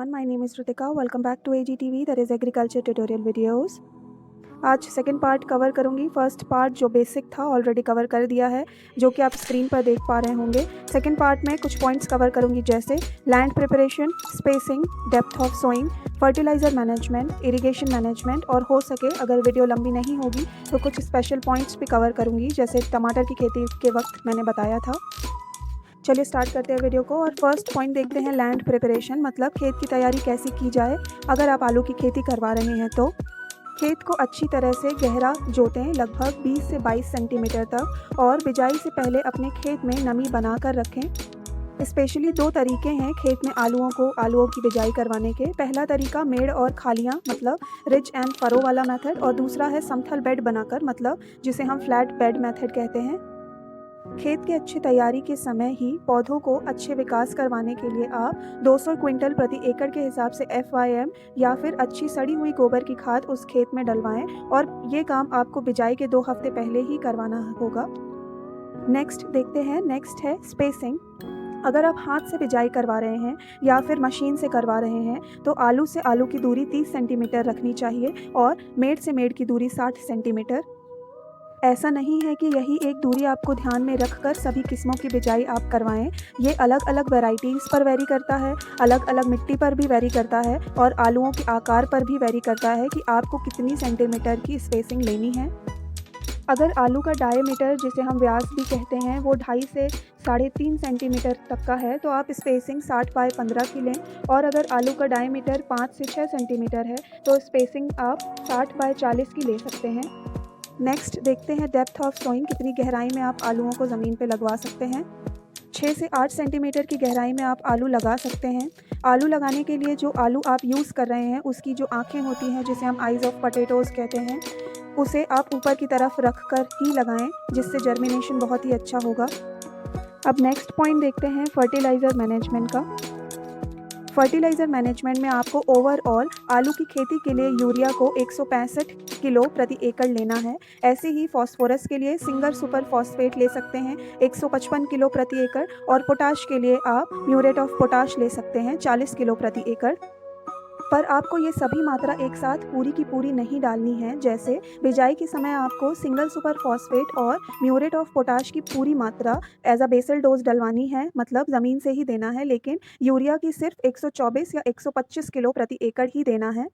everyone, my name is Ritika. Welcome back to AGTV, that is Agriculture Tutorial Videos. आज second part cover करूंगी। First part जो basic था already cover कर दिया है, जो कि आप स्क्रीन पर देख पा रहे होंगे। सेकंड पार्ट में कुछ पॉइंट्स कवर करूंगी, जैसे land preparation, spacing, depth of sowing, fertiliser management, irrigation management, और हो सके अगर वीडियो लंबी नहीं होगी तो कुछ स्पेशल पॉइंट्स भी कवर करूँगी, जैसे टमाटर की खेती के वक्त मैंने बताया था। चलिए स्टार्ट करते हैं वीडियो को। और फर्स्ट पॉइंट देखते हैं लैंड प्रिपरेशन, मतलब खेत की तैयारी कैसी की जाए। अगर आप आलू की खेती करवा रहे हैं तो खेत को अच्छी तरह से गहरा जोतें, लगभग 20 से 22 सेंटीमीटर तक, और बिजाई से पहले अपने खेत में नमी बनाकर रखें। स्पेशली 2 तरीके हैं खेत में आलूओं की बिजाई करवाने के। पहला तरीका मेड़ और खालियाँ, मतलब रिज एंड फरो वाला मेथड, और दूसरा है समथल बेड बनाकर, मतलब जिसे हम फ्लैट बेड मेथड कहते हैं। खेत की अच्छी तैयारी के समय ही पौधों को अच्छे विकास करवाने के लिए आप 200 क्विंटल प्रति एकड़ के हिसाब से FYM या फिर अच्छी सड़ी हुई गोबर की खाद उस खेत में डलवाएं, और ये काम आपको बिजाई के 2 हफ्ते पहले ही करवाना होगा। नेक्स्ट देखते हैं, नेक्स्ट है स्पेसिंग। अगर आप हाथ से बिजाई करवा रहे हैं या फिर मशीन से करवा रहे हैं तो आलू से आलू की दूरी 30 सेंटीमीटर रखनी चाहिए, और मेड़ से मेड़ की दूरी 60 सेंटीमीटर। ऐसा नहीं है कि यही एक दूरी आपको ध्यान में रखकर सभी किस्मों की बिजाई आप करवाएं। ये अलग अलग वैरायटीज़ पर वेरी करता है, अलग अलग मिट्टी पर भी वेरी करता है, और आलूओं के आकार पर भी वेरी करता है कि आपको कितनी सेंटीमीटर की स्पेसिंग लेनी है। अगर आलू का डायमीटर, जिसे हम व्यास भी कहते हैं, वो 2.5 से 3.5 सेंटीमीटर तक का है तो आप स्पेसिंग 60 बाय 15 की लें, और अगर आलू का डायमीटर 5 से 6 सेंटीमीटर है तो स्पेसिंग आप 60 बाय 40 की ले सकते हैं। नेक्स्ट देखते हैं डेप्थ ऑफ सोइंग, कितनी गहराई में आप आलूओं को ज़मीन पे लगवा सकते हैं। 6 से 8 सेंटीमीटर की गहराई में आप आलू लगा सकते हैं। आलू लगाने के लिए जो आलू आप यूज़ कर रहे हैं उसकी जो आँखें होती हैं, जिसे हम आइज़ ऑफ पोटैटोज़ कहते हैं, उसे आप ऊपर की तरफ रख कर ही लगाएं, जिससे जर्मिनेशन बहुत ही अच्छा होगा। अब नेक्स्ट पॉइंट देखते हैं फर्टिलाइज़र मैनेजमेंट का। फर्टिलाइज़र मैनेजमेंट में आपको ओवरऑल आलू की खेती के लिए यूरिया को 165 किलो प्रति एकड़ लेना है। ऐसे ही फॉस्फोरस के लिए सिंगल सुपर फॉस्फेट ले सकते हैं 155 किलो प्रति एकड़, और पोटाश के लिए आप म्यूरेट ऑफ पोटाश ले सकते हैं 40 किलो प्रति एकड़। पर आपको ये सभी मात्रा एक साथ पूरी की पूरी नहीं डालनी है। जैसे बिजाई के समय आपको सिंगल सुपर फॉस्फेट और म्यूरेट ऑफ पोटाश की पूरी मात्रा एज अ बेसल डोज डलवानी है, मतलब ज़मीन से ही देना है, लेकिन यूरिया की सिर्फ 124 या 125 किलो प्रति एकड़ ही देना है।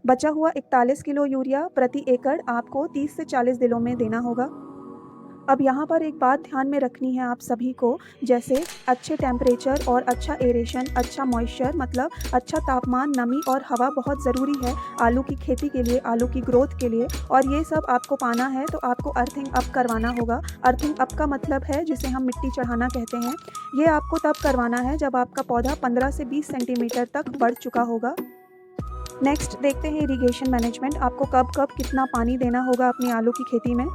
बचा हुआ 41 किलो यूरिया प्रति एकड़ आपको 30 से 40 दिनों में देना होगा। अब यहाँ पर एक बात ध्यान में रखनी है आप सभी को, जैसे अच्छे टेम्परेचर और अच्छा एरेशन, अच्छा मॉइस्चर, मतलब अच्छा तापमान, नमी और हवा बहुत ज़रूरी है आलू की खेती के लिए, आलू की ग्रोथ के लिए। और ये सब आपको पाना है तो आपको अर्थिंग अप करवाना होगा। अर्थिंग अप का मतलब है जिसे हम मिट्टी चढ़ाना कहते हैं। ये आपको तब करवाना है जब आपका पौधा 15 से 20 सेंटीमीटर तक बढ़ चुका होगा। नेक्स्ट देखते हैं इरिगेशन मैनेजमेंट। आपको कब कब कितना पानी देना होगा अपनी आलू की खेती में।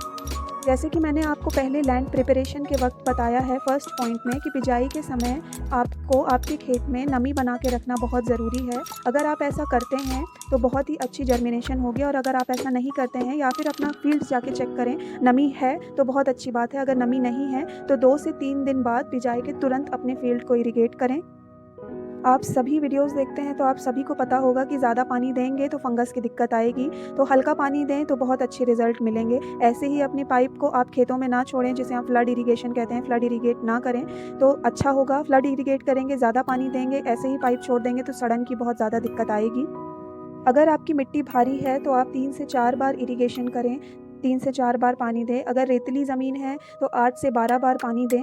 जैसे कि मैंने आपको पहले लैंड प्रिपरेशन के वक्त बताया है फर्स्ट पॉइंट में, कि बिजाई के समय आपको आपके खेत में नमी बना के रखना बहुत ज़रूरी है। अगर आप ऐसा करते हैं तो बहुत ही अच्छी जर्मिनेशन होगी, और अगर आप ऐसा नहीं करते हैं या फिर अपना फील्ड जाके चेक करें, नमी है तो बहुत अच्छी बात है, अगर नमी नहीं है तो 2 से 3 दिन बाद बिजाई के तुरंत अपने फील्ड को इरिगेट करें। आप सभी वीडियोस देखते हैं तो आप सभी को पता होगा कि ज़्यादा पानी देंगे तो फंगस की दिक्कत आएगी, तो हल्का पानी दें तो बहुत अच्छे रिजल्ट मिलेंगे। ऐसे ही अपनी पाइप को आप खेतों में ना छोड़ें, जिसे हम फ्लड इरिगेशन कहते हैं, फ्लड इरिगेट ना करें तो अच्छा होगा। फ्लड इरिगेट करेंगे, ज़्यादा पानी देंगे, ऐसे ही पाइप छोड़ देंगे तो सड़न की बहुत ज़्यादा दिक्कत आएगी। अगर आपकी मिट्टी भारी है तो आप 3 से 4 बार इरिगेशन करें, 3 से 4 बार पानी दें। अगर रेतली ज़मीन है तो 8 से 12 बार पानी दें।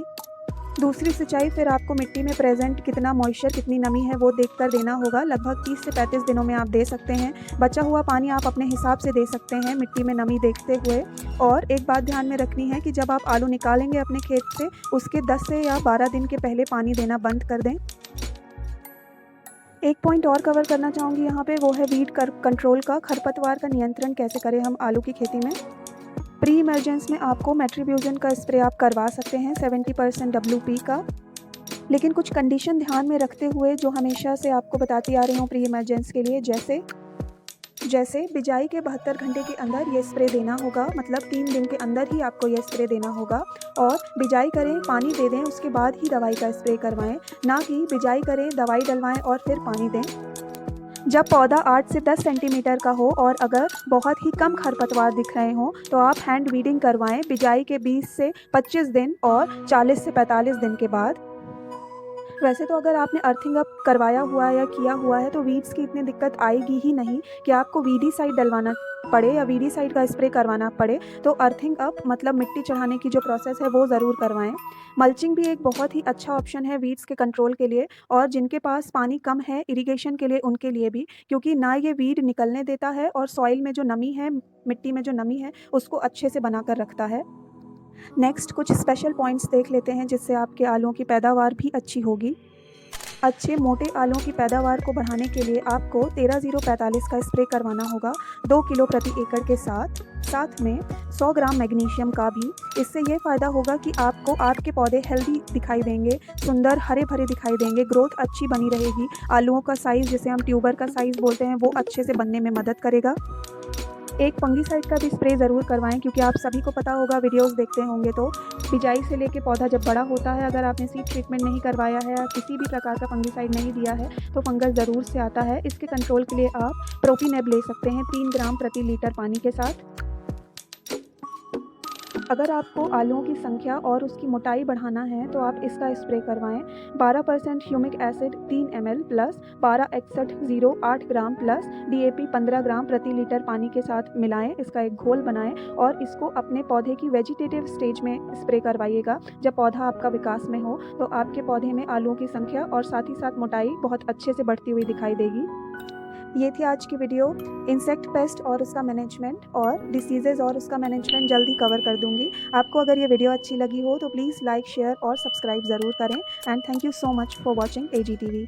दूसरी सिंचाई फिर आपको मिट्टी में प्रेजेंट कितना मॉइस्चर, कितनी नमी है वो देखकर देना होगा। लगभग 30 से 35 दिनों में आप दे सकते हैं। बचा हुआ पानी आप अपने हिसाब से दे सकते हैं मिट्टी में नमी देखते हुए। और एक बात ध्यान में रखनी है कि जब आप आलू निकालेंगे अपने खेत से, उसके 10 से या 12 दिन के पहले पानी देना बंद कर दें। एक पॉइंट और कवर करना चाहूँगी यहाँ पे, वो है वीड कंट्रोल का। खरपतवार का नियंत्रण कैसे करें हम आलू की खेती में। प्री इमरजेंस में आपको मेट्रीब्यूजन का स्प्रे आप करवा सकते हैं 70% WP का, लेकिन कुछ कंडीशन ध्यान में रखते हुए जो हमेशा से आपको बताती आ रही हूँ प्री इमरजेंस के लिए। जैसे बिजाई के 72 घंटे के अंदर ये स्प्रे देना होगा, मतलब 3 दिन के अंदर ही आपको ये स्प्रे देना होगा। और बिजाई करें, पानी दे दें, उसके बाद ही दवाई का स्प्रे करवाएं, ना कि बिजाई करें, दवाई डलवाएं और फिर पानी दें। जब पौधा 8 से 10 सेंटीमीटर का हो और अगर बहुत ही कम खरपतवार दिख रहे हों तो आप हैंड वीडिंग करवाएं बिजाई के 20 से 25 दिन और 40 से 45 दिन के बाद। वैसे तो अगर आपने अर्थिंग अप करवाया हुआ है या किया हुआ है तो वीड्स की इतनी दिक्कत आएगी ही नहीं कि आपको वीडीसाइड डलवाना पड़े या वीडीसाइड का स्प्रे करवाना पड़े। तो अर्थिंग अप मतलब मिट्टी चढ़ाने की जो प्रोसेस है वो ज़रूर करवाएं। मल्चिंग भी एक बहुत ही अच्छा ऑप्शन है वीड्स के कंट्रोल के लिए, और जिनके पास पानी कम है इरिगेशन के लिए उनके लिए भी, क्योंकि ना ये वीड निकलने देता है और सॉइल में जो नमी है, मिट्टी में जो नमी है उसको अच्छे से बना कर रखता है। नेक्स्ट कुछ स्पेशल पॉइंट्स देख लेते हैं जिससे आपके आलूओं की पैदावार भी अच्छी होगी। अच्छे मोटे आलूओं की पैदावार को बढ़ाने के लिए आपको 13-0-45 का स्प्रे करवाना होगा 2 किलो प्रति एकड़ के साथ में 100 ग्राम मैग्नीशियम का भी। इससे ये फ़ायदा होगा कि आपको आपके पौधे हेल्दी दिखाई देंगे, सुंदर हरे भरे दिखाई देंगे, ग्रोथ अच्छी बनी रहेगी, आलूओं का साइज़ जिसे हम ट्यूबर का साइज़ बोलते हैं वो अच्छे से बनने में मदद करेगा। एक फंगीसाइड का भी स्प्रे ज़रूर करवाएं, क्योंकि आप सभी को पता होगा, वीडियोस देखते होंगे तो बिजाई से लेके पौधा जब बड़ा होता है अगर आपने सीड ट्रीटमेंट नहीं करवाया है या किसी भी प्रकार का फंगीसाइड नहीं दिया है तो फंगस ज़रूर से आता है। इसके कंट्रोल के लिए आप प्रोपिनेब ले सकते हैं 3 ग्राम प्रति लीटर पानी के साथ। अगर आपको आलूओं की संख्या और उसकी मोटाई बढ़ाना है तो आप इसका स्प्रे करवाएं। 12% humic acid 3 ml plus 126108 gram plus DAP 15 ग्राम प्रति लीटर पानी के साथ मिलाएं। इसका एक घोल बनाएं और इसको अपने पौधे की वेजिटेटिव स्टेज में स्प्रे करवाइएगा। जब पौधा आपका विकास में हो तो आपके पौधे में आलूओं की संख्या और साथ ही साथ मोटाई बहुत अच्छे से बढ़ती हुई दिखाई देगी। ये थी आज की वीडियो। इंसेक्ट पेस्ट और उसका मैनेजमेंट और डिसीजेज़ और उसका मैनेजमेंट जल्दी कवर कर दूंगी। आपको अगर ये वीडियो अच्छी लगी हो तो प्लीज़ लाइक, शेयर और सब्सक्राइब ज़रूर करें। And thank you so much for watching AGTV।